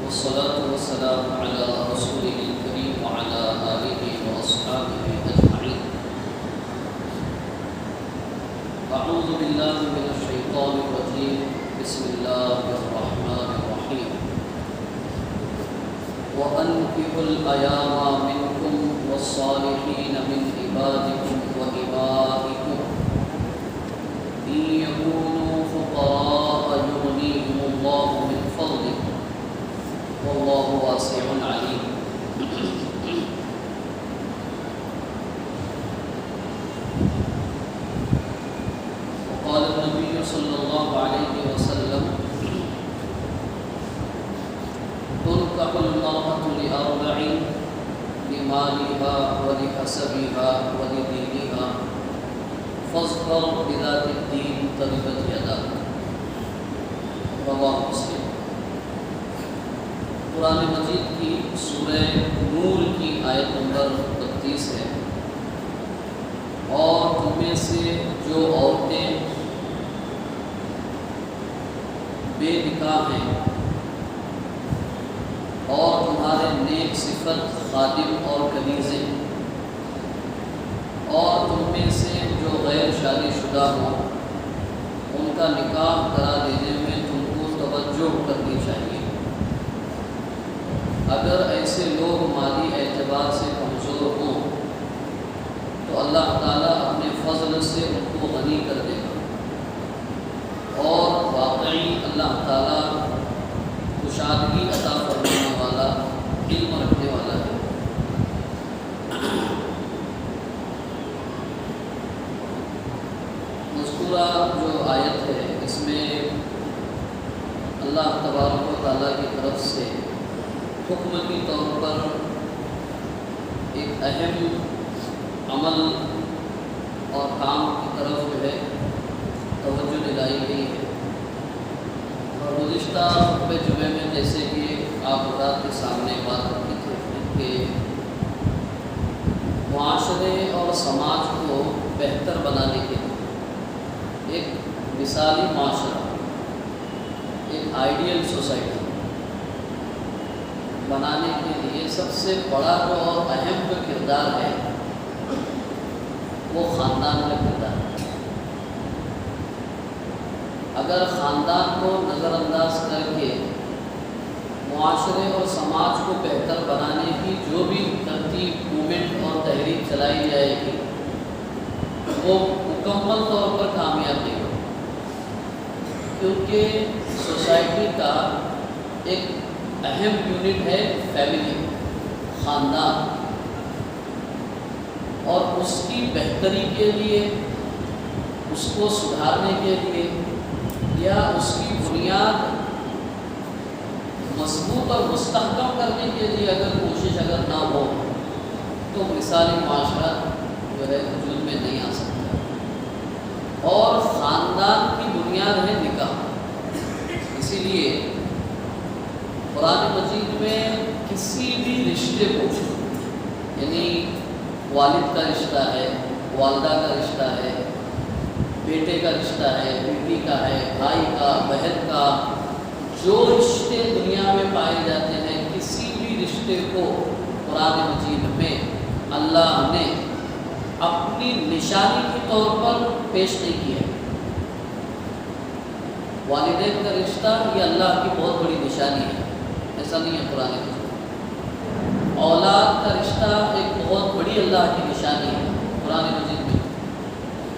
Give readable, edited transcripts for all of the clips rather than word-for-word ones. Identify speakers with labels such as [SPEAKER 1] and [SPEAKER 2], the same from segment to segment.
[SPEAKER 1] والصلاة والسلام على رسوله الكريم وعلى آله وأصحابه أجمعين. أعوذ بالله من الشيطان الرجيم. بسم الله الرحمن الرحيم. وأنكحوا الأيام منكم والصالحين من عبادكم وإمائكم إن يكونوا فقراء يغنيهم الله من فضله والله واسع عليم. وقال النبي صلى الله عليه وسلم: تنكح المرأة لأربع: لمالها ولحسبها ولدينها فاظفر بذات الدين تربت يداك. رواه مسلم. قرآن مجید کی سورہ نور کی آیت نمبر 32 ہے. اور تم میں سے جو عورتیں بے نکاح ہیں اور تمہارے نیک صفت خادم اور کنیزیں، اور تم میں سے جو غیر شادی شدہ ہوں، ان کا نکاح کرا دینے میں تم کو توجہ کرنی چاہیے. اگر ایسے لوگ مالی اعتبار سے کمزور ہوں تو اللہ تعالیٰ اپنے فضل سے ان کو غنی کر دے گا، اور واقعی اللہ تعالیٰ کشادگی عطا فرمانے والا، علم رکھنے والا ہے. مذکورہ جو آیت ہے اس میں اللہ تبارک و تعالیٰ کی طرف سے حکم کی طور پر ایک اہم عمل اور کام کی طرف جو ہے توجہ دلائی گئی ہے. اور گزشتہ خطبہ جمعہ میں جیسے کہ آپ حضرات کے سامنے بات رکھی تھی کہ معاشرے اور سماج کو بہتر بنانے کے لیے ایک مثالی معاشرہ، ایک آئیڈیل سوسائٹی بنانے کے لیے سب سے بڑا جو اور اہم جو کردار ہے وہ خاندان کا کردار ہے. اگر خاندان کو نظر انداز کر کے معاشرے اور سماج کو بہتر بنانے کی جو بھی ترتیب، موومنٹ اور تحریک چلائی جائے گی وہ مکمل طور پر کامیاب نہیں ہوگی، کیونکہ سوسائٹی کا ایک اہم یونٹ ہے فیملی، خاندان، اور اس کی بہتری کے لیے، اس کو سدھارنے کے لیے یا اس کی بنیاد مضبوط اور مستحکم کرنے کے لیے اگر کوشش نہ ہو تو مثالی معاشرہ جو ہے وجود میں نہیں آ سکتا. اور خاندان کی بنیاد ہے نکاح. اسی لیے قرآن مجید میں کسی بھی رشتے کو، یعنی والد کا رشتہ ہے، والدہ کا رشتہ ہے، بیٹے کا رشتہ ہے، بیٹی کا ہے، بھائی کا، بہن کا، جو رشتے دنیا میں پائے جاتے ہیں کسی بھی رشتے کو قرآن مجید میں اللہ نے اپنی نشانی کے طور پر پیش نہیں کیا. والدین کا رشتہ یہ اللہ کی بہت بڑی نشانی ہے، ایسا نہیں ہے قرآن مجید. اولاد کا رشتہ ایک بہت بڑی اللہ کی نشانی ہے قرآن مجید میں.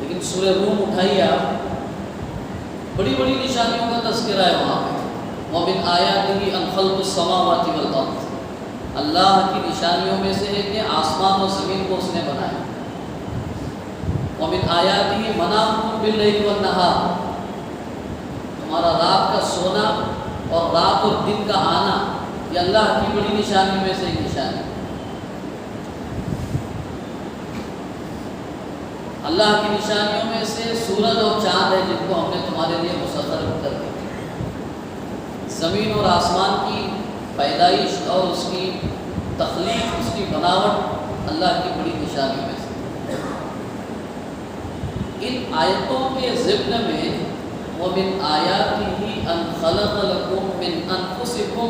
[SPEAKER 1] لیکن سورہ روم اٹھائیے آپ، بڑی بڑی نشانیوں کا تذکرہ ہے وہاں پہ. وَمِنْ آيَاتِهِ أَنْ خَلْقُ السَّمَاوَاتِ وَالْأَرْضِ. اللہ کی نشانیوں میں سے ہے کہ آسمان و زمین کو اس نے بنایا. وَمِنْ آيَاتِهِ مَنَامُكُمْ بِاللَّيْلِ وَالنَّهَارِ. تمہارا رات کا سونا اور رات اور دن کا آنا یہ اللہ کی بڑی نشانی میں سے ایک نشانی. اللہ کی نشانیوں میں سے سورج اور چاند ہے جن کو ہم نے تمہارے لیے مسخر کر دیا. زمین اور آسمان کی پیدائش اور اس کی تخلیق، اس کی بناوٹ اللہ کی بڑی نشانیوں میں سے. ان آیتوں کے ضمن میں وَمِنْ آيَاتِهِ أَنْ خَلَقَ لَكُم مِّنْ أَنفُسِكُمْ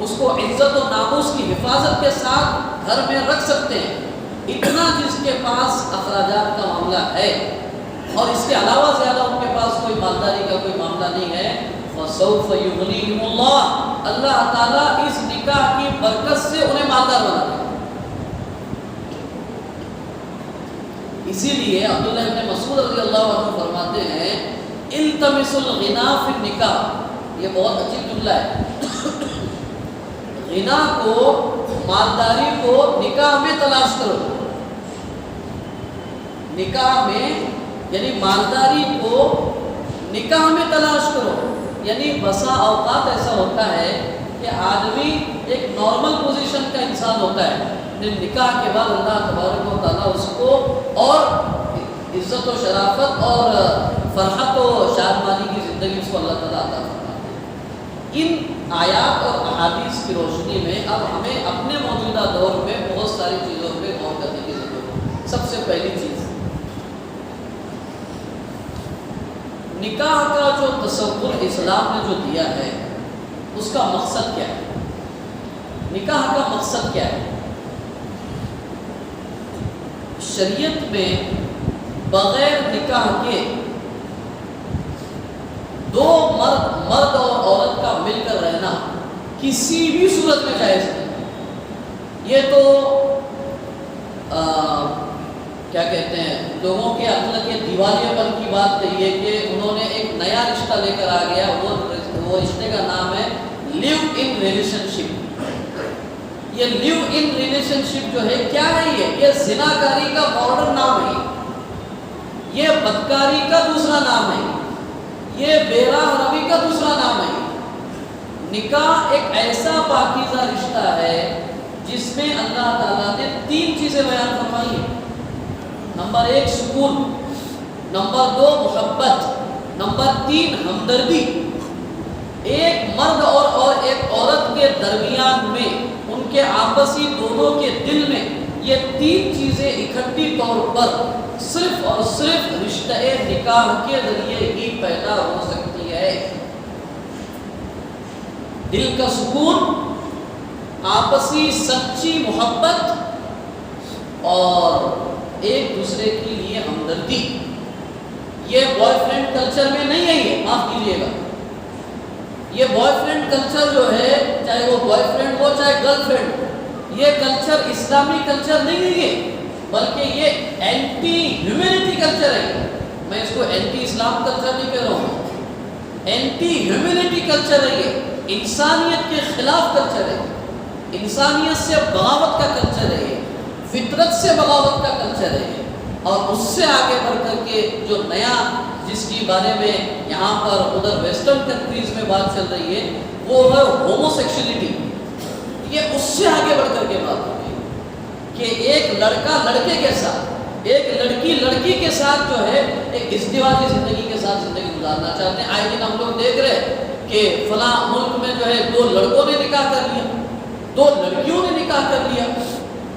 [SPEAKER 1] اس کو عزت و ناموس کی حفاظت کے ساتھ گھر میں رکھ سکتے ہیں، اتنا جس کے پاس اخراجات کا معاملہ ہے اور اس کے علاوہ زیادہ ان کے پاس کوئی مالداری کا کوئی معاملہ نہیں ہے، فَسَوْفَ يُغْنِيهِمُ اللَّهُ، اللہ تعالیٰ اس نکاح کی برکت سے انہیں مالدار بنا دے گا۔ اسی لیے عبداللہ ابن مسعود رضی اللہ عنہ فرماتے ہیں التمسوا الغنا فی النکاح، یہ بہت عجیب جملہ ہے، غنا کو، مالداری کو نکاح میں تلاش کرو، نکاح میں یعنی مالداری کو نکاح میں تلاش کرو۔ یعنی بسا اوقات ایسا ہوتا ہے کہ آدمی ایک نارمل پوزیشن کا انسان ہوتا ہے، لیکن نکاح کے بعد اللہ تبارک و تعالیٰ اس کو اور عزت و شرافت اور فرحت و شادمانی کی زندگی اس کو اللہ تعالیٰ عطا فرماتے ہیں۔ ان آیات اور احادیث کی روشنی میں اب ہمیں اپنے موجودہ دور میں بہت ساری چیزوں پہ غور کرنے کی ضرورت ہے۔ سب سے پہلی چیز، نکاح کا جو تصور اسلام نے جو دیا ہے اس کا مقصد کیا ہے؟ نکاح کا مقصد کیا ہے؟ شریعت میں بغیر نکاح کے دو مرد اور عورت کا مل کر رہنا کسی بھی صورت میں جائز نہیں۔ یہ تو کیا کہتے ہیں، لوگوں کے عقل کے دیوالیے پن کی بات کہی ہے کہ انہوں نے ایک نیا رشتہ لے کر آ گیا، وہ رشتے کا نام ہے لیو ان ریلیشن شپ۔ یہ لیو ان ریلیشن شپ جو ہے کیا ہے؟ یہ زناکاری کا ماڈرن نام ہے، یہ بدکاری کا دوسرا نام ہے، یہ بے راہ روی کا دوسرا نام ہے۔ نکاح ایک ایسا پاکیزہ رشتہ ہے جس میں اللہ تعالیٰ نے تین چیزیں بیان فرمائی ہیں۔ نمبر 1 سکون، نمبر 2 محبت، نمبر 3 ہمدردی۔ ایک مرد اور ایک عورت کے درمیان میں، ان کے آپسی دونوں کے دل میں یہ تین چیزیں اکٹھی طور پر صرف اور صرف رشتہ نکاح کے ذریعے ہی پیدا ہو سکتی ہے۔ دل کا سکون، آپسی سچی محبت اور ایک دوسرے کے لیے ہمدردی۔ یہ بوائے فرینڈ کلچر میں نہیں ہے، یہ معاف کیجیے گا، یہ بوائے فرینڈ کلچر جو ہے، چاہے وہ بوائے فرینڈ ہو چاہے گرل فرینڈ، یہ کلچر اسلامی کلچر نہیں ہے، بلکہ یہ اینٹی ہیومینٹی کلچر ہے۔ میں اس کو اینٹی اسلام کلچر نہیں کہہ رہا ہوں، اینٹی ہیومینٹی کلچر ہے، یہ انسانیت کے خلاف کلچر ہے، انسانیت سے بغاوت کا کلچر ہے، فطرت سے بغاوت کا کلچر ہے۔ اور اس سے آگے بڑھ کر کے جو نیا، جس کی بارے میں یہاں پر ادھر ویسٹرن کنٹریز میں بات چل رہی ہے، وہ ہے ہومو سیکشولیٹی۔ یہ اس سے آگے بڑھ کر کے بات ہو رہی ہے کہ ایک لڑکا لڑکے کے ساتھ، ایک لڑکی لڑکی کے ساتھ جو ہے ایک ازدواجی زندگی کے ساتھ زندگی گزارنا چاہتے ہیں۔ آئے دن ہم لوگ دیکھ رہے کہ فلاں ملک میں جو ہے 2 لڑکوں نے نکاح کر لیا، 2 لڑکیوں نے نکاح کر لیا۔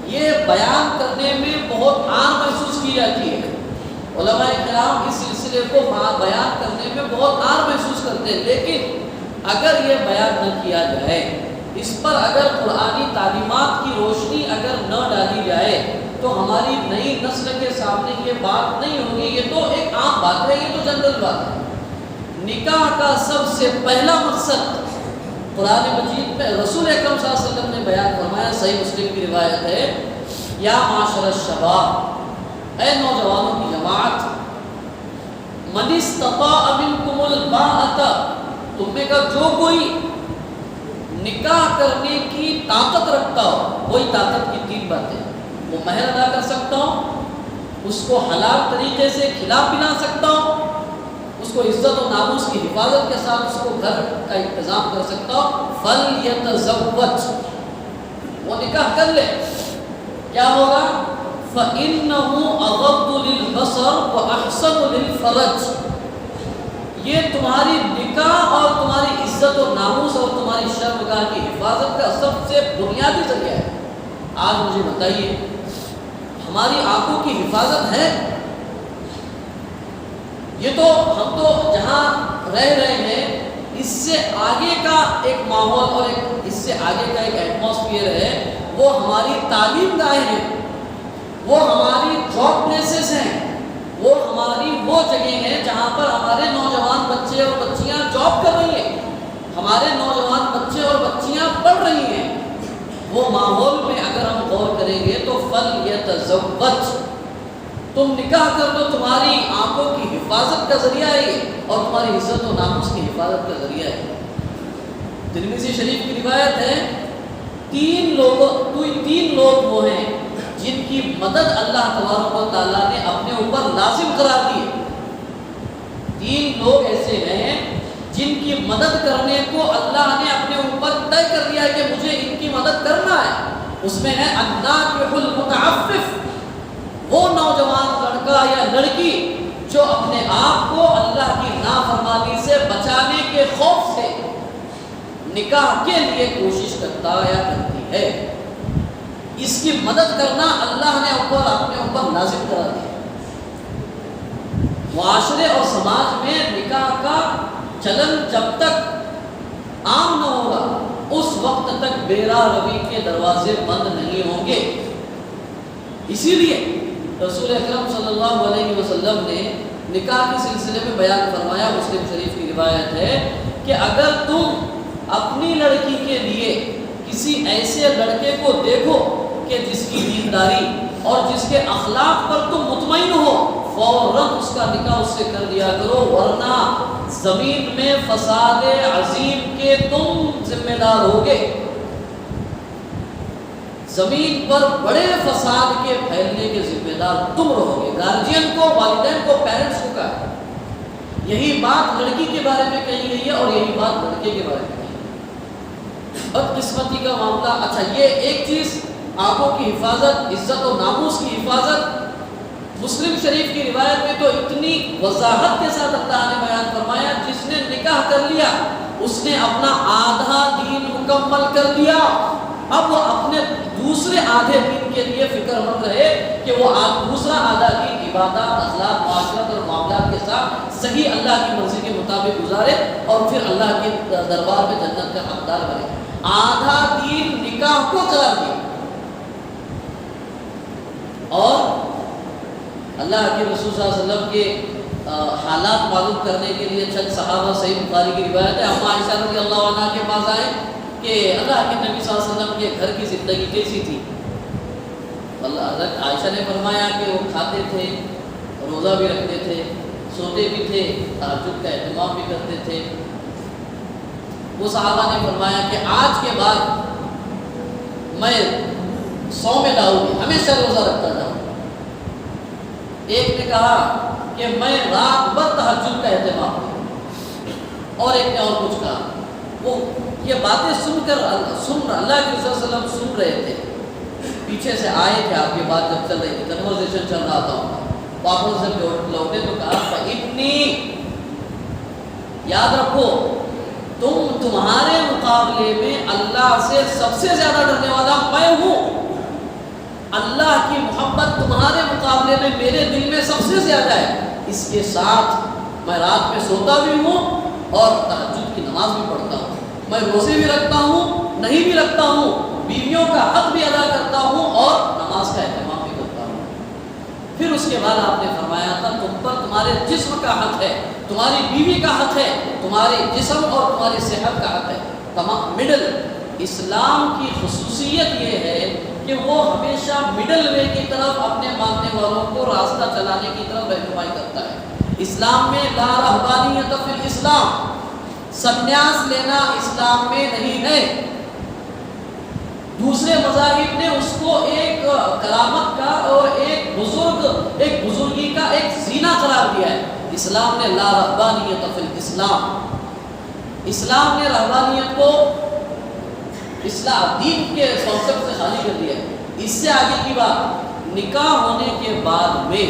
[SPEAKER 1] یہ بیان کرنے میں بہت عام محسوس کی جاتی ہے، علماء کرام اس سلسلے کو بیان کرنے میں بہت عام محسوس کرتے ہیں، لیکن اگر یہ بیان نہ کیا جائے، اس پر اگر قرآنی تعلیمات کی روشنی اگر نہ ڈالی جائے، تو ہماری نئی نسل کے سامنے یہ بات نہیں ہوگی۔ یہ تو ایک عام بات ہے، یہ تو جنرل بات ہے۔ نکاح کا سب سے پہلا مقصد قرآن مجید میں رسول اکرم صلی اللہ علیہ وسلم نے بیان فرمایا، صحیح مسلم کی روایت ہے، یا معاشر الشباب، اے نوجوانوں کی جماعت، من استطاع منکم الباءۃ، تم میں کا جو کوئی نکاح کرنے کی طاقت رکھتا ہو، وہی طاقت کی 3 باتیں، وہ مہر ادا کر سکتا ہوں، اس کو حلال طریقے سے کھلا پلا سکتا ہوں، اس کو عزت و ناموس کی حفاظت کے ساتھ اس کو گھر کا انتظام کر سکتا ہوں، فَلْيَتَزَوَّجْ، وہ نکاح کر لے۔ کیا ہوگا؟ فَإِنَّهُ أَغَضُّ لِلْبَصَرِ وَأَحْسَنُ لِلْفَرْجِ، یہ تمہاری نکاح اور تمہاری عزت و ناموس اور تمہاری شرمگاہ کی حفاظت کا سب سے بنیادی ذریعہ ہے۔ آج مجھے بتائیے، ہماری آنکھوں کی حفاظت ہے؟ یہ تو ہم تو جہاں رہ رہے ہیں اس سے آگے کا ایک ماحول اور اس سے آگے کا ایک ایٹماسفیئر ہے، وہ ہماری تعلیم گاہیں ہیں، وہ ہماری جاب پلیسز ہیں، وہ ہماری وہ جگہ ہیں جہاں پر ہمارے نوجوان بچے اور بچیاں جاب کر رہی ہیں، ہمارے نوجوان بچے اور بچیاں پڑھ رہی ہیں۔ وہ ماحول میں اگر ہم غور کریں گے تو فَلْيَتَزَوَّجْ، تم نکاح کر دو، تمہاری آنکھوں کی حفاظت کا ذریعہ ہے یہ، اور تمہاری عزت و ناموس کی حفاظت کا ذریعہ ہے۔ ترمذی شریف کی روایت ہے، تین لوگ وہ ہیں جن کی مدد اللہ تبارک و تعالیٰ نے اپنے اوپر لازم قرار دی ہے۔ تین لوگ ایسے ہیں جن کی مدد کرنے کو اللہ نے اپنے اوپر طے کر دیا ہے کہ مجھے ان کی مدد کرنا ہے۔ اس میں ہے الناکح المتعفف، وہ نوجوان لڑکا یا لڑکی جو اپنے آپ کو اللہ کی نافرمانی سے بچانے کے خوف سے نکاح کے لیے کوشش کرتا یا کرتی ہے، اس کی مدد کرنا اللہ نے اپنے اوپر لازم کرا دیا۔ معاشرے اور سماج میں نکاح کا چلن جب تک عام نہ ہوگا اس وقت تک بیراہ روی کے دروازے بند نہیں ہوں گے۔ اسی لیے رسول اکرم صلی اللہ علیہ وسلم نے نکاح کے سلسلے میں بیان فرمایا، مسلم شریف کی روایت ہے کہ اگر تم اپنی لڑکی کے لیے کسی ایسے لڑکے کو دیکھو کہ جس کی دینداری اور جس کے اخلاق پر تم مطمئن ہو، فوراً اس کا نکاح اس سے کر دیا کرو، ورنہ زمین میں فساد عظیم کے تم ذمہ دار ہوگے۔ زمین پر بڑے فساد کے پھیلنے کے ذمہ دار تم رہو گے۔ گارجین کو، والدین کو، پیرنٹس کو کہا ہے۔ یہی بات لڑکی کے بارے میں کہی گئی ہے اور یہی بات لڑکے کے بارے میں کہی گئی ہے۔ بدقسمتی کا معاملہ، اچھا یہ ایک چیز آنکھوں کی حفاظت، عزت و ناموس کی حفاظت۔ مسلم شریف کی روایت میں تو اتنی وضاحت کے ساتھ اللہ نے بیان فرمایا، جس نے نکاح کر لیا اس نے اپنا آدھا دین مکمل کر لیا، اب وہ اپنے دوسرے آدھے دین کے لیے فکر مند رہے کہ وہ دوسرا آدھا دین عبادات، اخلاق، معاشرت اور معاملات کے ساتھ صحیح اللہ کی مرضی کے مطابق گزارے اور پھر اللہ کے دربار میں جنت کا حقدار بنے۔ آدھا دین نکاح کو قرار دیا، اور اللہ کے رسول صلی اللہ علیہ وسلم کے حالات معلوم کرنے کے لیے چند صحابہ، صحیح بخاری کی روایت ہے، اما عائشہ رضی اللہ عنہ کے پاس آئے کہ اللہ کے نبی صلی اللہ علیہ وسلم کے گھر کی زندگی کیسی تھی؟ حضرت عائشہ نے فرمایا کہ وہ کھاتے تھے، روزہ بھی رکھتے تھے، سوتے بھی تھے، تہجد کا اہتمام بھی کرتے تھے۔ وہ صحابہ نے فرمایا کہ آج کے بعد میں 100 میں لاؤں گی، ہمیشہ روزہ رکھتا جاؤں۔ ایک نے کہا کہ میں رات بھر تہجد کا اہتمام کروں، اور ایک نے اور کچھ کہا۔ وہ یہ باتیں سن کر اللہ کے رسول صلی اللہ علیہ وسلم سن رہے تھے، پیچھے سے آئے تھے، آپ کی بات جب چل رہی تھی، کنورسیشن چل رہا تھا، واپس جب لوٹے تو کہا فَإِنِّي، یاد رکھو تمہارے مقابلے میں اللہ سے سب سے زیادہ ڈرنے والا میں ہوں، اللہ کی محبت تمہارے مقابلے میں میرے دل میں سب سے زیادہ ہے، اس کے ساتھ میں رات میں سوتا بھی ہوں اور تہجد کی نماز بھی پڑھتا ہوں، میں روزے بھی رکھتا ہوں، نہیں بھی رکھتا ہوں، بیویوں کا حق بھی ادا کرتا ہوں اور نماز کا اہتمام بھی کرتا ہوں۔ پھر اس کے بعد آپ نے فرمایا تھا تم پر تمہارے جسم کا حق ہے، تمہاری بیوی کا حق ہے، تمہارے جسم اور تمہاری صحت کا حق ہے۔ تمام مڈل، اسلام کی خصوصیت یہ ہے کہ وہ ہمیشہ مڈل وے کی طرف اپنے ماننے والوں کو راستہ چلانے کی طرف رہنمائی کرتا ہے۔ اسلام میں لا رہبانیت فی الاسلام، سنیاس لینا اسلام میں نہیں ہے۔ دوسرے مذاہب نے اس کو ایک کرامت کا اور ایک بزرگی کا ایک زینہ قرار دیا ہے۔ اسلام نے لا رہبانیت فی الاسلام، اسلام نے رہبانیت کو اسلام دین کے کانسیپٹ سے خالی کر دیا ہے۔ اس سے آگے کی بات، نکاح ہونے کے بعد میں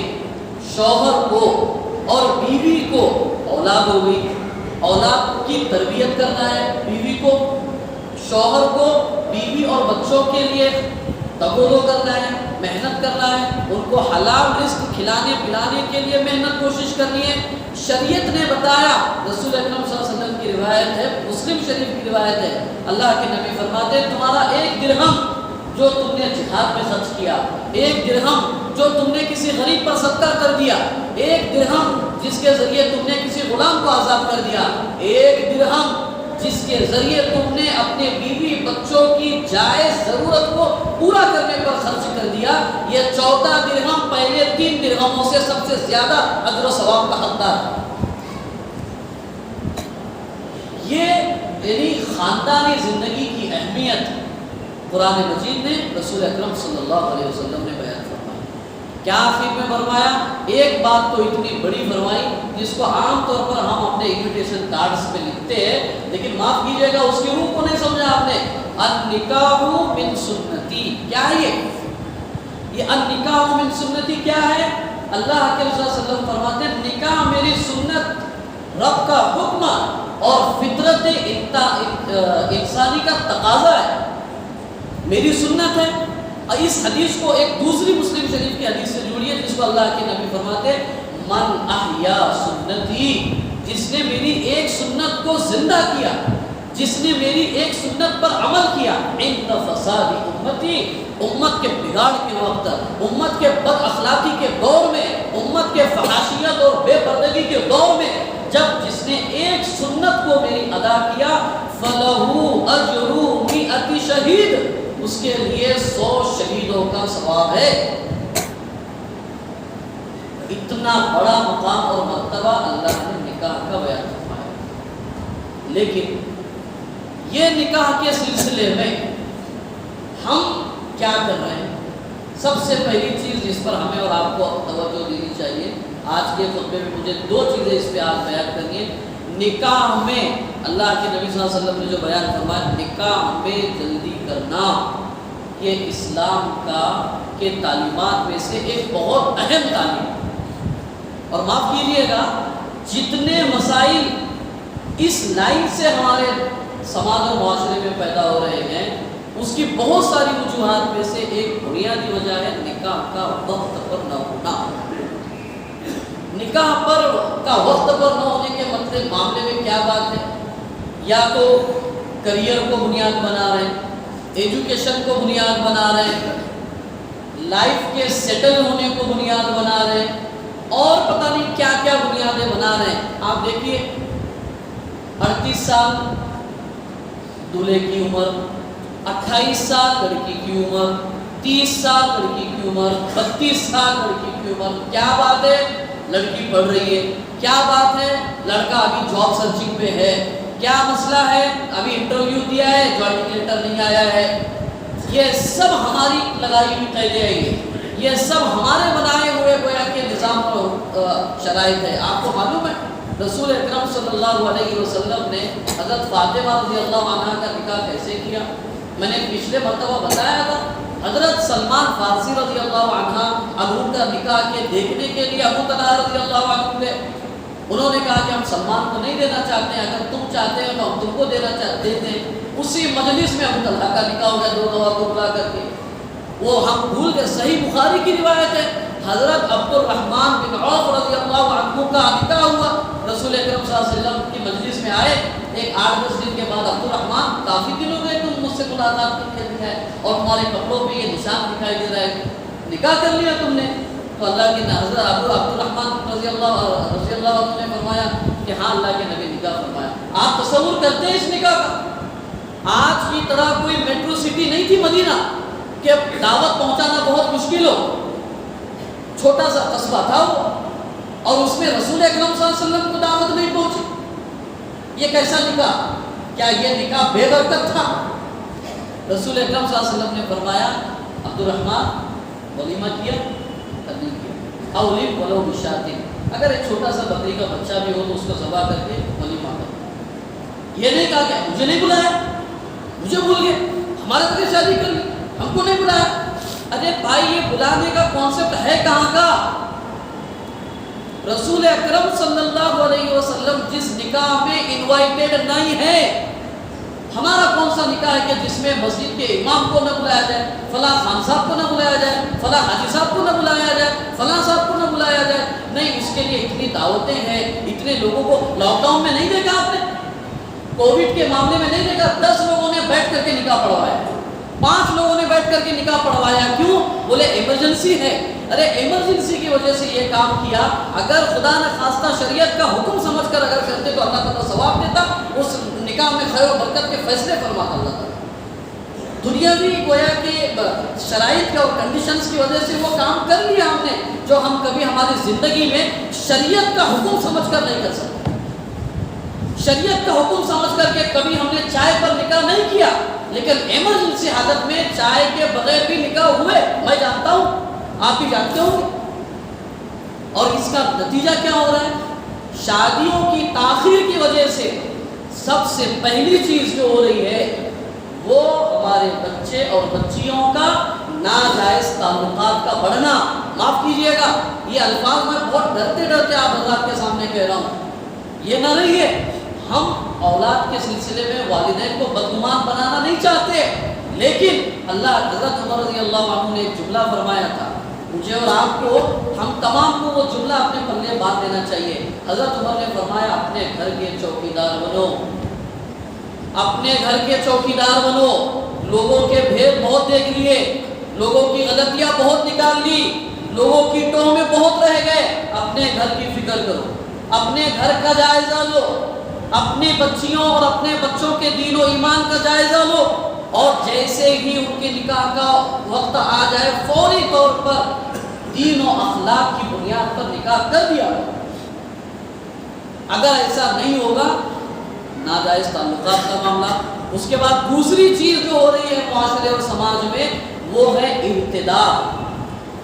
[SPEAKER 1] شوہر کو اور بیوی کو اولاد ہو گئی، اولاد کی تربیت کرنا ہے بیوی کو، شوہر کو بیوی اور بچوں کے لیے تگودو کرنا ہے، محنت کرنا ہے، ان کو حلال رزق کھلانے پلانے کے لیے محنت کوشش کرنی ہے، شریعت نے بتایا، رسول اکرم صلی اللہ علیہ وسلم کی روایت ہے، مسلم شریف کی روایت ہے، اللہ کے نبی فرماتے ہیں تمہارا ایک درہم جو تم نے جہاد میں خرچ کیا، ایک درہم جو تم نے کسی غریب پر صدقہ کر دیا، ایک درہم جس کے ذریعے تم نے کسی غلام کو آزاد کر دیا، ایک درہم جس کے ذریعے تم نے اپنے بیوی بچوں کی جائز ضرورت کو پورا کرنے پر خرچ کر دیا، یہ 14 درہم پہلے 3 درہموں سے سب سے زیادہ اجر و ثواب کا حقدار ہے۔ یہ یعنی خاندانی زندگی کی اہمیت قرآن مجید نے رسول اکرم صلی اللہ علیہ وسلم نے بیان فرمائی۔ کیا آخر میں فرمایا؟ ایک بات تو اتنی بڑی فرمائی جس کو عام طور پر ہم اپنے انویٹیشن کارڈز پہ لکھتے ہیں، لیکن معاف کیجیے گا اس کی روح کو نہیں سمجھا آپ نے۔ النکاح من سنتی، کیا ہے یہ النکاح من سنتی کیا ہے؟ اللہ کے رسول صلی اللہ علیہ وسلم فرماتے ہیں نکاح میری سنت، رب کا حکم اور فطرت انسانی کا تقاضا ہے، میری سنت ہے۔ اور اس حدیث کو ایک دوسری مسلم شریف کی حدیث سے جوڑیے جس کو اللہ کے نبی فرماتے من احیا سنتی، جس نے میری ایک سنت کو زندہ کیا، جس نے میری ایک سنت پر عمل کیا، عند فساد امتی، امت کے بگاڑ کے وقت، امت کے بد اخلاقی کے دور میں، امت کے فحاشیت اور بے پردگی کے دور میں، جب جس نے ایک سنت کو میری ادا کیا، فَلَهُ أَجْرُ مِئَةِ شہید، اس کے لیے 100 شہیدوں کا ثواب ہے۔ اتنا بڑا مقام اور مرتبہ اللہ نے نکاح کا بیان فرمایا، لیکن یہ نکاح کے سلسلے میں ہم کیا کر رہے ہیں؟ سب سے پہلی چیز جس پر ہمیں اور آپ کو توجہ دینی چاہیے، آج کے خطبے میں مجھے 2 چیزیں اس پہ آج بیان کرنی ہے۔ نکاح میں اللہ کے نبی صلی اللہ علیہ وسلم نے جو بیان فرمایا نکاح میں جلدی کرنا، یہ اسلام کا کے تعلیمات میں سے ایک بہت اہم تعلیم ہے۔ اور معاف کیجیے گا، جتنے مسائل اس لائن سے ہمارے سماج اور معاشرے میں پیدا ہو رہے ہیں، اس کی بہت ساری وجوہات میں سے ایک بنیادی وجہ ہے نکاح کا وقت پر نہ ہونا۔ نکاح کا وقت پر نہ ہونے کے مطلب معاملے میں کیا بات ہے؟ یا تو کریئر کو بنیاد بنا رہے ہیں، ایجوکیشن کو بنیاد بنا رہے ہیں، لائف کے سیٹل ہونے کو بنیاد بنا رہے ہیں، اور پتہ نہیں کیا کیا بنیادیں بنا رہے ہیں۔ آپ دیکھیے 38 سال دولہے کی عمر، 28 سال لڑکی کی عمر، 30 سال لڑکی کی عمر، 32 سال لڑکی کی عمر، کیا بات ہے؟ لڑکی پڑھ رہی ہے، کیا بات ہے؟ لڑکا ابھی جاب سرچنگ پہ ہے، کیا مسئلہ ہے؟ ابھی انٹرویو دیا ہے، جوائننگ لیٹر نہیں آیا ہے۔ یہ سب ہماری لگائی ہوئی قیدیں ہیں، یہ سب ہمارے بنائے ہوئے گویا کہ نظام اور شرائط ہے۔ آپ کو معلوم ہے رسول اکرم صلی اللہ علیہ وسلم نے حضرت فاطمہ رضی اللہ عنہ کا نکاح کیسے کیا؟ میں نے پچھلے مرتبہ بتایا تھا، حضرت سلمان فارسی رضی اللہ عنہ کا نکاح کے دیکھنے کے لیے ابو طلحہ رضی اللہ عنہ تھے۔ انہوں نے کہا کہ ہم سلمان کو نہیں دینا چاہتے ہیں، اگر تم چاہتے ہو تو ہم تم کو دینا چاہتے ہیں۔ اسی مجلس میں ابو طلحہ کا نکاح ہو گیا 2 گواہ کو بلا کر کے۔ وہ ہم بھول گئے، صحیح بخاری کی روایت ہے، حضرت عبد الرحمن بن عوف رضی اللہ عنہ کا نکاح ہوا، رسول اکرم صلی اللہ علیہ وسلم کی مجلس میں آئے، ایک 8-10 دن کے بعد عبد الرحمن کافی دنوں گئے تم مجھ سے ملاقات کر کے ہے اور تمہارے کپڑوں پہ یہ نشان دکھائی دے رہا ہے، نکاح کر لیا تم نے؟ تو اللہ کے حضرت عبد الرحمن رضی اللہ عنہ نے فرمایا کہ ہاں اللہ کے نبی نکاح فرمایا۔ آپ تصور کرتے ہیں اس نکاح کا؟ آج کی طرح کوئی میٹرو سٹی نہیں تھی مدینہ کہ دعوت پہنچانا بہت مشکل ہو، چھوٹا سا قصبہ تھا وہ، اور اس میں رسول اکرم صلی اللہ علیہ وسلم کو دعوت نہیں پہنچی۔ یہ کیسا نکاح؟ کیا یہ نکاح بے برکت تھا؟ رسول اکرم صلی اللہ علیہ وسلم نے فرمایا عبد الرحمن ولیمہ کیا؟ نہیں کیا۔ اولیم ولو بشاتین، اگر ایک چھوٹا سا بکری کا بچہ بھی ہو تو اس کو ذبح کر کے ولیمہ کر۔ یہ نہیں کہا کہ مجھے نہیں بلایا، مجھے بھول گئے، ہمارے طرح شادی کر لی، ہم کو نہیں بلایا۔ ارے بھائی یہ بلانے کا کانسیپٹ ہے کہاں کا؟ رسول اکرم صلی اللہ علیہ وسلم جس نکاح میں انوائٹیڈ نہیں ہے، ہمارا کون سا نکاح ہے کہ جس میں مسجد کے امام کو نہ بلایا جائے، فلاں خان صاحب کو نہ بلایا جائے، فلاں حاجی صاحب کو نہ بلایا جائے، فلاں صاحب کو نہ بلایا جائے؟ نہیں اس کے لیے اتنی دعوتیں ہیں، اتنے لوگوں کو لاک ڈاؤن میں نہیں دیکھا آپ نے، کووڈ کے معاملے میں نہیں دیکھا 10 لوگوں نے بیٹھ کر کے نکاح پڑھوایا، 5 لوگوں نے بیٹھ کر کے نکاح پڑھوایا، کیوں؟ بولے ایمرجنسی ہے۔ ارے ایمرجنسی کی وجہ سے یہ کام کیا، اگر خدا نہ خواستہ شریعت کا حکم سمجھ کر اگر کرتے تو اللہ تعالیٰ ثواب دیتا، اس نکاح میں خیر و برکت کے فیصلے فرماتا اللہ تعالیٰ۔ دنیاوی گویا کہ شرائط کے اور کنڈیشنز کی وجہ سے وہ کام کر لیا ہم نے جو ہم کبھی ہماری زندگی میں شریعت کا حکم سمجھ کر نہیں کر سکتے۔ شریعت کا حکم سمجھ کر کے کبھی ہم نے چائے پر نکاح نہیں کیا، لیکن ایمرجنسی حالت میں چائے کے بغیر بھی نکاح ہوئے، میں جانتا ہوں، آپ بھی جانتے ہوں گے۔ اور اس کا نتیجہ کیا ہو رہا ہے؟ شادیوں کی تاخیر کی وجہ سے سب سے پہلی چیز جو ہو رہی ہے وہ ہمارے بچے اور بچیوں کا ناجائز تعلقات کا بڑھنا۔ معاف کیجئے گا، یہ الفاظ میں بہت ڈرتے ڈرتے آپ حضرات کے سامنے کہہ رہا ہوں، یہ نہ رہیے۔ ہم اولاد کے سلسلے میں والدین کو بدگمان بنانا نہیں چاہتے، لیکن اللہ حضرت عمر رضی اللہ عنہ نے ایک جملہ فرمایا تھا، مجھے اور آپ کو، ہم تمام کو وہ جملہ اپنے پلے باندھ لینا چاہیے۔ حضرت عمر نے فرمایا اپنے گھر کے چوکیدار بنو، اپنے گھر کے چوکیدار بنو۔ لوگوں کے بھید بہت دیکھ لیے، لوگوں کی غلطیاں بہت نکال لی، لوگوں کی ٹوہ میں بہت رہ گئے، اپنے گھر کی فکر کرو، اپنے گھر کا جائزہ لو، اپنی بچیوں اور اپنے بچوں کے دین و ایمان کا جائزہ لو، اور جیسے ہی ان کے نکاح کا وقت آ جائے فوری طور پر دین و اخلاق کی بنیاد پر نکاح کر دیا۔ اگر ایسا نہیں ہوگا، ناجائز تعلقات کا معاملہ۔ اس کے بعد دوسری چیز جو ہو رہی ہے معاشرے اور سماج میں وہ ہے ارتداد،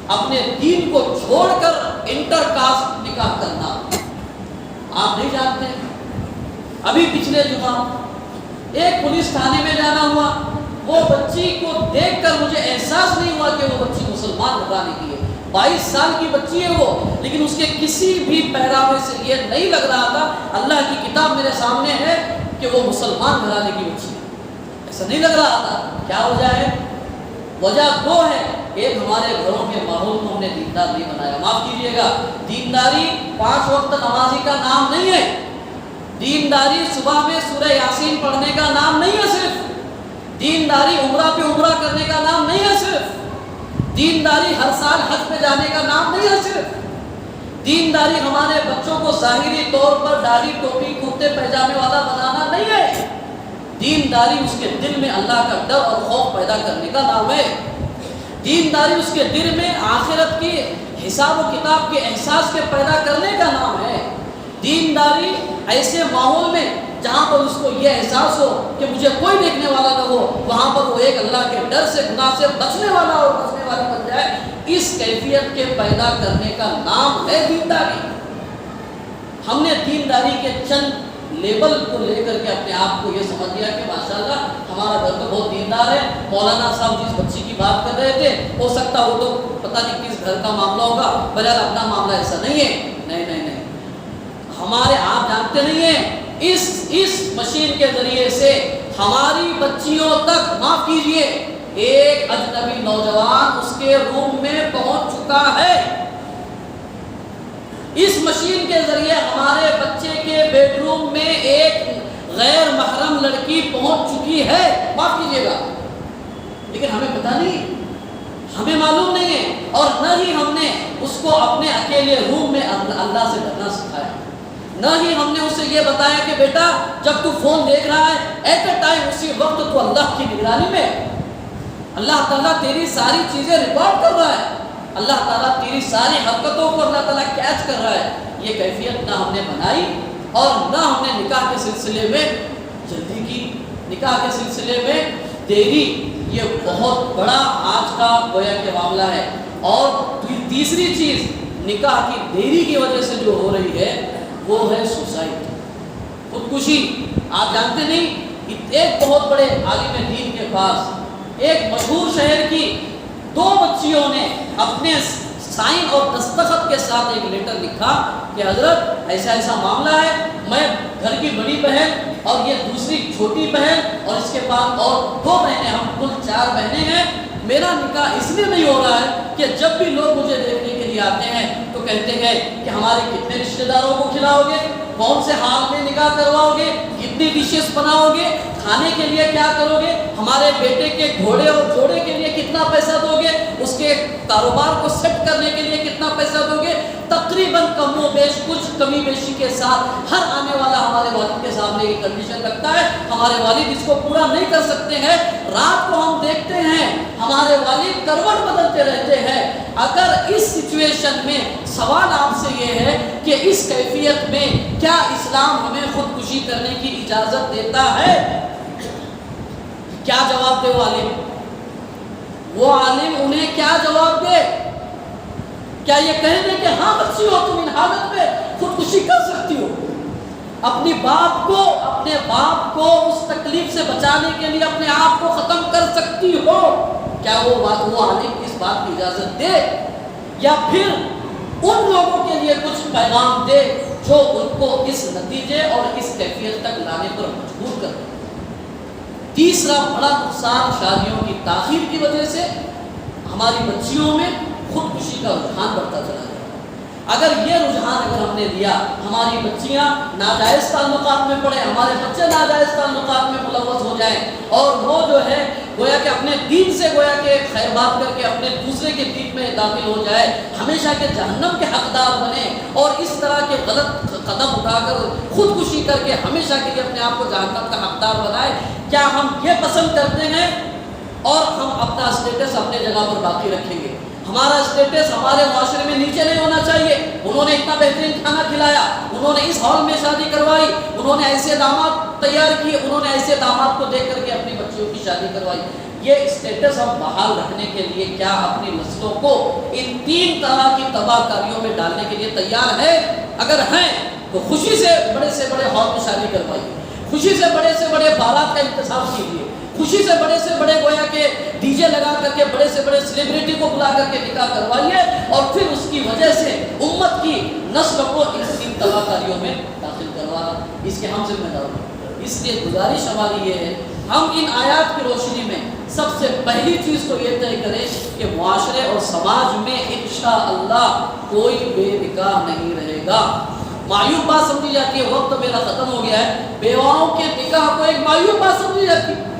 [SPEAKER 1] اپنے دین کو چھوڑ کر انٹر کاسٹ نکاح کرنا۔ آپ نہیں جانتے، ابھی پچھلے جمعہ ایک پولیس تھانے میں جانا ہوا، وہ بچی کو دیکھ کر مجھے احساس نہیں ہوا کہ وہ بچی مسلمان گھرانے کی ہے، 22 سال کی بچی ہے وہ، لیکن اس کے کسی بھی پہراوے سے یہ نہیں لگ رہا تھا، اللہ کی کتاب میرے سامنے ہے، کہ وہ مسلمان گھرانے کی بچی ہے، ایسا نہیں لگ رہا تھا۔ کیا وجہ ہے؟ وجہ دو ہے، ایک ہمارے گھروں کے ماحول کو ہم نے دیندار نہیں بنایا۔ معاف کیجیے گا، دینداری 5 وقت نمازی کا نام نہیں ہے، دینداری صبح میں سورہ یاسین پڑھنے کا نام نہیں ہے، صرف دینداری عمرہ پہ عمرہ کرنے کا نام نہیں ہے، صرف دینداری ہر سال حج پہ جانے کا نام نہیں ہے، صرف دینداری ہمارے بچوں کو ظاہری طور پر داڑھی ٹوپی کرتے پیجامے والا بنانا نہیں ہے، دینداری اس کے دل میں اللہ کا ڈر اور خوف پیدا کرنے کا نام ہے، دینداری اس کے دل میں آخرت کی حساب و کتاب کے احساس کے پیدا کرنے کا نام ہے، دینداری ایسے ماحول میں جہاں پر اس کو یہ احساس ہو کہ مجھے کوئی دیکھنے والا نہ ہو، وہاں پر وہ ایک اللہ کے ڈر سے گناہ سے بچنے والا اور بچنے والی بن جائے، اس کیفیت کے پیدا کرنے کا نام ہے دینداری۔ ہم نے دینداری کے چند لیبل کو لے کر کے اپنے آپ کو یہ سمجھ لیا کہ ماشاءاللہ ہمارا گھر تو بہت دیندار ہے۔ مولانا صاحب جس بچی کی بات کر رہے تھے، ہو سکتا وہ تو پتہ نہیں کس گھر کا معاملہ ہوگا، بہرحال اپنا معاملہ ایسا نہیں ہے۔ نہیں نہیں نہیں، ہمارے آپ جانتے نہیں ہیں، اس مشین کے ذریعے سے ہماری بچیوں تک، معاف کیجئے، ایک اجنبی نوجوان اس کے روم میں پہنچ چکا ہے، اس مشین کے ذریعے ہمارے بچے کے بیڈ روم میں ایک غیر محرم لڑکی پہنچ چکی ہے، معاف کیجئے گا، لیکن ہمیں پتہ نہیں، ہمیں معلوم نہیں ہے، اور نہ ہی ہم نے اس کو اپنے اکیلے روم میں اللہ سے ڈرنا سکھایا، نہ ہی ہم نے اسے یہ بتایا کہ بیٹا جب تو فون دیکھ رہا ہے ایٹ اے ٹائم اسی وقت تو اللہ کی نگرانی میں، اللہ تعالیٰ تیری ساری چیزیں ریکارڈ کر رہا ہے، اللہ تعالیٰ تیری ساری حرکتوں کو اللہ تعالیٰ کیچ کر رہا ہے۔ یہ کیفیت نہ ہم نے بنائی اور نہ ہم نے نکاح کے سلسلے میں جلدی کی، نکاح کے سلسلے میں دیری، یہ بہت بڑا آج کا گویا کہ معاملہ ہے۔ اور تیسری چیز نکاح کی دیری کی وجہ سے جو ہو رہی ہے وہ ہے سوسائڈ، خودکشی۔ آپ جانتے نہیں، ایک بہت بڑے عالم دین کے پاس ایک مشہور شہر کی 2 بچیوں نے اپنے سائن اور دستخط کے ساتھ ایک لیٹر لکھا کہ حضرت ایسا ایسا معاملہ ہے، میں گھر کی بڑی بہن اور یہ دوسری چھوٹی بہن اور اس کے بعد اور 2 بہنیں، ہم کل 4 بہنیں ہیں، میرا نکاح اس لیے نہیں ہو رہا ہے کہ جب بھی لوگ مجھے دیکھنے کے لیے آتے ہیں تو کہتے ہیں کہ ہمارے کتنے رشتہ داروں کو کھلاؤ گے، کون سے حال میں نکاح کرواؤ گے، کتنی ڈشز بناؤ گے، کھانے کے لیے کیا کرو گے، ہمارے بیٹے کے گھوڑے اور جوڑے کے لیے کتنا پیسہ دو گے، اس کے کاروبار کو سیٹ کرنے کے لیے کتنا پیسہ دو گے۔ تقریباً کم و بیش کچھ کمی بیشی کے ساتھ ہر آنے والا ہمارے والد کے سامنے یہ کنڈیشن رکھتا ہے۔ ہمارے والد اس کو پورا نہیں کر سکتے ہیں۔ رات کو ہم دیکھتے ہیں ہمارے والد کروٹ بدلتے رہتے ہیں۔ اگر اس سچویشن میں سوال آپ سے یہ ہے کہ اس کیفیت میں کیا اسلام ہمیں خودکشی کرنے کی اجازت دیتا ہے؟ کیا جواب دے وہ عالم؟ وہ عالم انہیں کیا جواب دے؟ کیا یہ کہہ دے کہ ہاں بچی ہو تم ان حالت میں خودکشی کر سکتی ہو، اپنے باپ کو اس تکلیف سے بچانے کے لیے اپنے آپ کو ختم کر سکتی ہو؟ کیا وہ عالم اس بات کی اجازت دے، یا پھر ان لوگوں کے لیے کچھ پیغام دے جو ان کو اس نتیجے اور اس کیفیت تک لانے پر مجبور کر دے؟ تیسرا بڑا نقصان شادیوں کی تاخیر کی وجہ سے ہماری بچیوں میں خودکشی کا رجحان بڑھتا چلا جائے۔ اگر یہ رجحان ہم نے لیا، ہماری بچیاں ناجائز تعلقات میں پڑے، ہمارے بچے ناجائز تعلقات میں ملوث ہو جائیں، اور وہ جو ہے گویا کہ اپنے دین سے گویا کہ خیر بات کر کے اپنے دوسرے کے دین میں داخل ہو جائے، ہمیشہ کے جہنم کے حقدار بنے، اور اس طرح کے غلط قدم اٹھا کر خودکشی کر کے ہمیشہ کے لیے اپنے آپ کو جہنم کا حقدار بنائے، کیا ہم یہ پسند کرتے ہیں؟ اور ہم اپنا اسٹیٹس اپنے جگہ پر باقی رکھیں گے؟ ہمارا اسٹیٹس ہمارے معاشرے میں نیچے نہیں ہونا چاہیے۔ انہوں نے اتنا بہترین کھانا کھلایا، انہوں نے اس ہال میں شادی کروائی، انہوں نے ایسے داماد تیار کیے، انہوں نے ایسے داماد کو دیکھ کر کے اپنی بچیوں کی شادی کروائی۔ یہ اسٹیٹس ہم بحال رکھنے کے لیے کیا اپنی نسلوں کو ان تین طرح کی تباہ کاریوں میں ڈالنے کے لیے تیار ہے؟ اگر ہیں تو خوشی سے بڑے ہال میں شادی کروائیے، خوشی سے بڑے بارات کا انتظام کیجیے، خوشی سے بڑے گویا کہ ڈی جے لگا کر کے بڑے سے بڑے سیلیبریٹی کو بلا کر کے نکاح کروائیے، اور پھر اس کی وجہ سے امت کی نسل کو ان تباہ کاریوں میں داخل کروانا، اس کے ہم ذمہ دار ہیں۔ اس لیے گزارش ہماری یہ ہے، ہم ان آیات کی روشنی میں سب سے پہلی چیز تو یہ طے کریں کہ معاشرے اور سماج میں انشاءاللہ کوئی بے نکاح نہیں رہے گا۔ معیوب بات سمجھی جاتی ہے، وقت میرا ختم ہو گیا ہے، بیواؤں کے نکاح کو ایک معیوب بات سمجھی جاتی ہے۔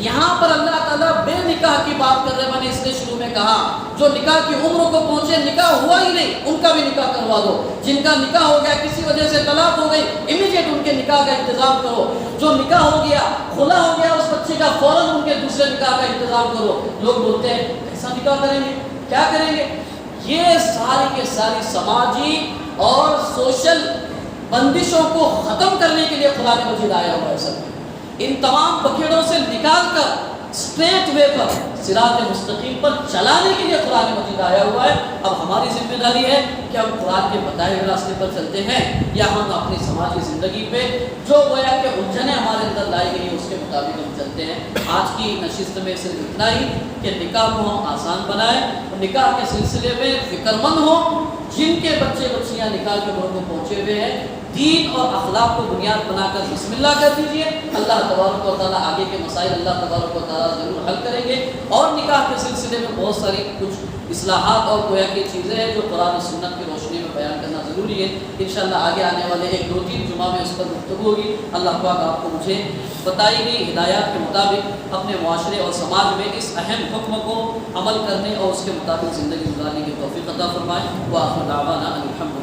[SPEAKER 1] یہاں پر اللہ تعالیٰ بے نکاح کی بات کر رہے ہیں۔ میں نے اس لیے شروع میں کہا جو نکاح کی عمر کو پہنچے، نکاح ہوا ہی نہیں، ان کا بھی نکاح کروا دو۔ جن کا نکاح ہو گیا، کسی وجہ سے طلاق ہو گئی، امیڈیٹ ان کے نکاح کا انتظام کرو۔ جو نکاح ہو گیا، خلا ہو گیا اس بچے کا، فوراً ان کے دوسرے نکاح کا انتظام کرو۔ لوگ بولتے ہیں ایسا نکاح کریں گے، کیا کریں گے؟ یہ ساری کے ساری سماجی اور سوشل بندشوں کو ختم کرنے کے لیے قرآن مجید آیا ہوا ہے۔ سب ان تمام بکیڑوں سے نکال کر اسٹریٹ وے پر صراط مستقیم پر چلانے کے لیے قرآن مجید آیا ہوا ہے۔ اب ہماری ذمہ داری ہے کہ ہم قرآن کے بتائے ہوئے راستے پر چلتے ہیں، یا ہم اپنی سماجی زندگی پہ جو گویا کہ الجھنیں ہمارے اندر لائی گئی ہیں اس کے مطابق ہم چلتے ہیں۔ آج کی نشست میں صرف اتنا ہی کہ نکاح کو ہم آسان بنائیں، نکاح کے سلسلے میں فکر مند ہوں۔ جن کے بچے بچیاں نکاح کے عمر کو پہنچے ہوئے ہیں، دین اور اخلاق کو بنیاد بنا کر بسم اللہ کر دیجئے۔ اللہ تبارک و تعالیٰ آگے کے مسائل اللہ تبارک و تعالیٰ ضرور حل کریں گے، اور نکاح کے سلسلے میں بہت ساری کچھ اصلاحات اور گویا کی چیزیں ہیں جو قرآن و سنت کی روشنی میں بیان کرنا ضروری ہے۔ انشاءاللہ آگے آنے والے 1-2-3 جمعہ میں اس پر گفتگو ہوگی۔ اللہ پاک آپ کو مجھے بتائی گئی ہدایات کے مطابق اپنے معاشرے اور سماج میں اس اہم حکم کو عمل کرنے اور اس کے مطابق زندگی گزارنے کی توفیق عطا فرمائے۔ وآخر دعوانا الحمد